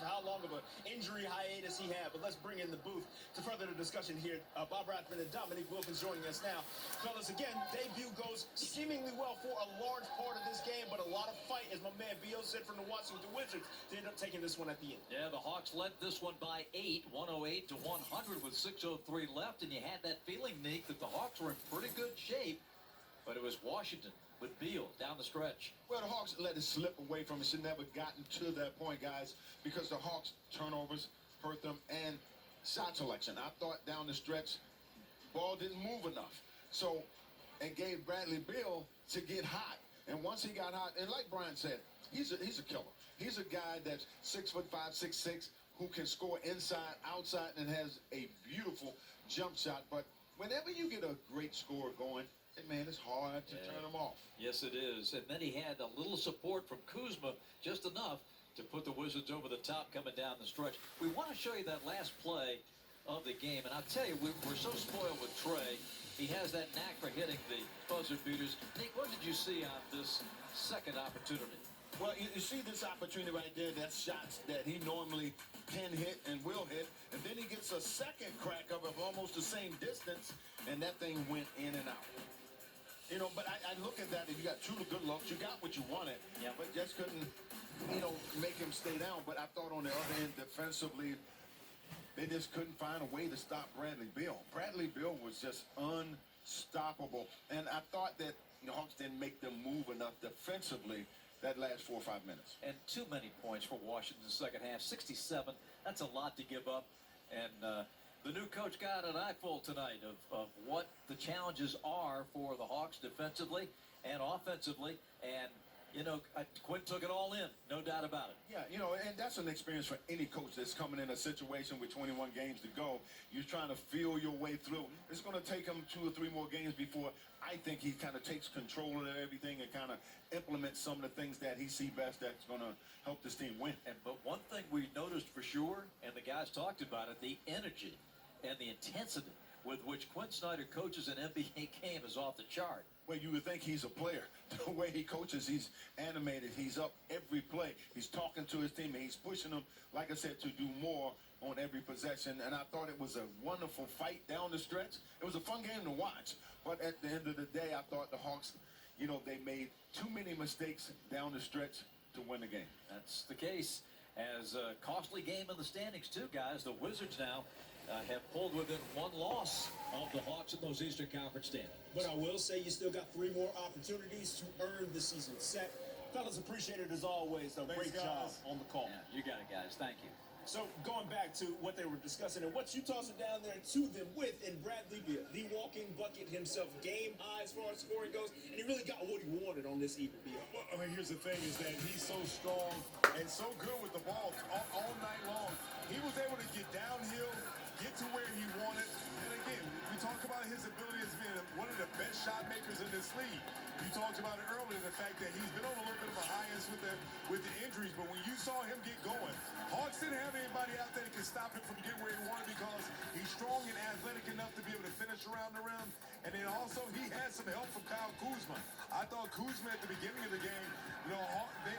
for how long of an injury hiatus he had. But let's bring in the booth to further the discussion here. Bob Rathman and Dominique Wilkins joining us now. Fellas, again, debut goes seemingly well for a large part of this game, but a lot of fight, as my man Beal said, from the Washington Wizards, to end up taking this one at the end. Yeah, the Hawks led this one by 8, 108 to 100 with 6:03 left, and you had that feeling, Nick, that the Hawks were in pretty good shape, but it was Washington with Beal down the stretch. Well, the Hawks let it slip away from us. Should never gotten to that point, guys, because the Hawks turnovers hurt them and shot selection. I thought down the stretch, ball didn't move enough. So, and gave Bradley Beal to get hot. And once he got hot, and like Brian said, he's a killer. He's a guy that's 6'5", 6'6", who can score inside, outside, and has a beautiful jump shot. But whenever you get a great score going, man, it's hard to turn him off. Yes, it is. And then he had a little support from Kuzma, just enough to put the Wizards over the top coming down the stretch. We want to show you that last play of the game. And I'll tell you, we're so spoiled with Trey. He has that knack for hitting the buzzer beaters. Nick, what did you see on this second opportunity? Well, you see this opportunity right there, that's shots that he normally can hit and will hit, and then he gets a second crack of almost the same distance, and that thing went in and out. You know, but I look at that, and you got two good looks, you got what you wanted, but just couldn't, make him stay down. But I thought on the other end, defensively, they just couldn't find a way to stop Bradley Beal. Bradley Beal was just unstoppable, and I thought that the Hawks didn't make them move enough defensively that last 4 or 5 minutes. And too many points for Washington second half. 67, that's a lot to give up. And the new coach got an eyeful tonight of what the challenges are for the Hawks defensively and offensively. And, Quinn took it all in, no doubt about it. Yeah, and that's an experience for any coach that's coming in a situation with 21 games to go. You're trying to feel your way through. It's going to take him 2 or 3 more games before I think he kind of takes control of everything and kind of implements some of the things that he sees best that's going to help this team win. But one thing we noticed for sure, and the guys talked about it, the energy and the intensity with which Quinn Snyder coaches an NBA game is off the chart. Well, you would think he's a player. The way he coaches, he's animated. He's up every play. He's talking to his team, and he's pushing them, like I said, to do more on every possession. And I thought it was a wonderful fight down the stretch. It was a fun game to watch. But at the end of the day, I thought the Hawks, they made too many mistakes down the stretch to win the game. That's the case. As a costly game in the standings, too, guys. The Wizards now have pulled within 1 loss of the Hawks in those Eastern Conference standings. But I will say you still got 3 more opportunities to earn the season set. Fellas, appreciate it as always, though. Great job on the call. Yeah, you got it, guys. Thank you. So going back to what they were discussing and what you tossing down there to them with in Bradley Beal, the walking bucket himself, game high as far as scoring goes, and he really got what he wanted on this evening, Beal. Well, here's the thing is that he's so strong and so good with the ball all night long. He was able to get downhill, get to where he wanted, and again, we talk about his ability as being one of the best shot makers in this league. You talked about it earlier, the fact that he's been on a little bit of a hiatus with the injuries, but when you saw him get going, Hawks didn't have anybody out there that could stop him from getting where he wanted because he's strong and athletic enough to be able to finish around the rim. And then also he had some help from Kyle Kuzma. I thought Kuzma at the beginning of the game,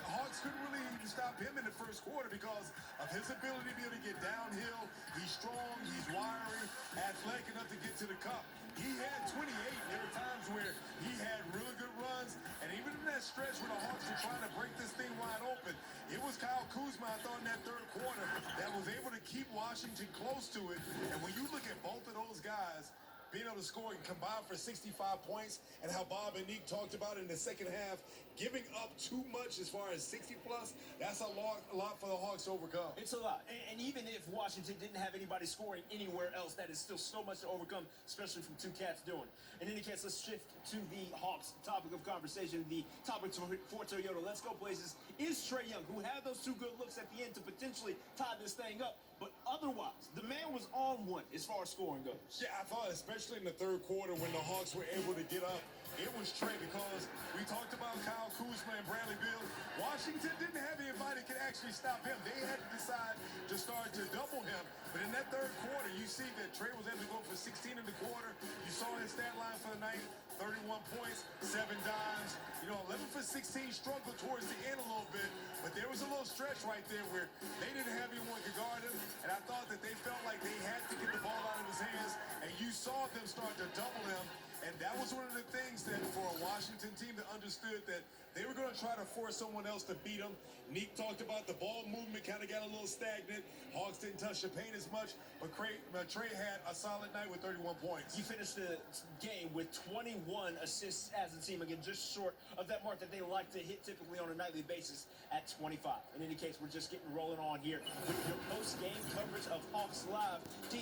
Hawks couldn't really even stop him in the first quarter because of his ability to be able to get downhill. He's strong, he's wiry, athletic enough to get to the cup. He had 28. There were times where he had really good runs, and even in that stretch where the Hawks were trying to break this thing wide open, it was Kyle Kuzma, I thought, in that third quarter that was able to keep Washington close to it. And when you look at both of those guys being able to score and combine for 65 points, and how Bob and Nick talked about it in the second half, giving up too much as far as 60-plus, that's a lot for the Hawks to overcome. It's a lot. And even if Washington didn't have anybody scoring anywhere else, that is still so much to overcome, especially from 2 cats doing. In any case, let's shift to the Hawks topic of conversation, the topic for Toyota. Let's go places. Is Trae Young, who had those 2 good looks at the end to potentially tie this thing up, but otherwise, the man was on one as far as scoring goes. Yeah, I thought, especially in the third quarter when the Hawks were able to get up, it was Trae because we talked about Kyle Kuzma and Bradley Beal. Washington didn't have anybody that could actually stop him. They had to decide to start to double him. But in that third quarter, you see that Trae was able to go for 16 in the quarter. You saw his stat line for the night, 31 points, 7 dimes. 11 for 16, struggled towards the end a little bit. But there was a little stretch right there where they didn't have anyone you saw them start to double him, and that was one of the things that for a Washington team that understood that they were going to try to force someone else to beat them. Neek talked about the ball movement kind of got a little stagnant. Hawks didn't touch the paint as much, but Trey had a solid night with 31 points. You finished the game with 21 assists as a team, again, just short of that mark that they like to hit typically on a nightly basis at 25. In any case, we're just getting rolling on here with your post-game coverage of Hawks Live. Dean,